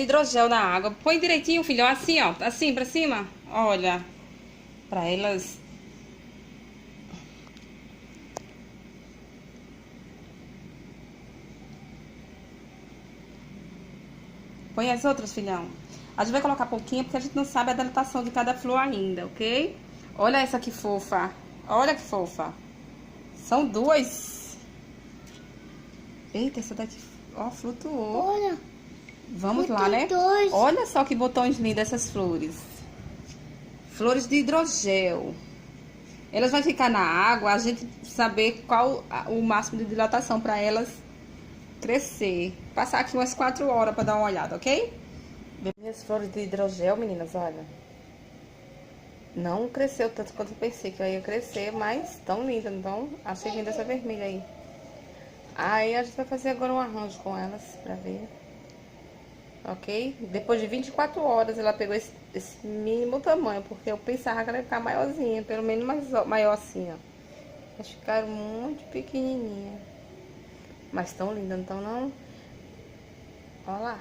de hidrogel na água. Põe direitinho, filho, assim, ó, assim pra cima. Olha, pra elas... Põe as outras, filhão. A gente vai colocar pouquinho, porque a gente não sabe a adaptação de cada flor ainda, ok? Olha essa que fofa. Olha que fofa. São duas. Eita, essa daqui, ó, flutuou. Olha. Vamos lá, né? Dois. Olha só que botões lindos essas flores. Flores de hidrogel. Elas vão ficar na água, a gente saber qual o máximo de dilatação para elas crescer. Passar aqui umas 4 horas para dar uma olhada, ok? Minhas flores de hidrogel, meninas, olha. Não cresceu tanto quanto eu pensei que ia crescer, mas tão linda, então achei linda essa vermelha aí. Aí a gente vai fazer agora um arranjo com elas pra ver. Ok? Depois de 24 horas ela pegou esse mínimo tamanho, porque eu pensava que ela ia ficar maiorzinha, pelo menos maior assim, ó. Elas ficaram muito pequenininhas. Mas tão lindas, então não... Olha lá.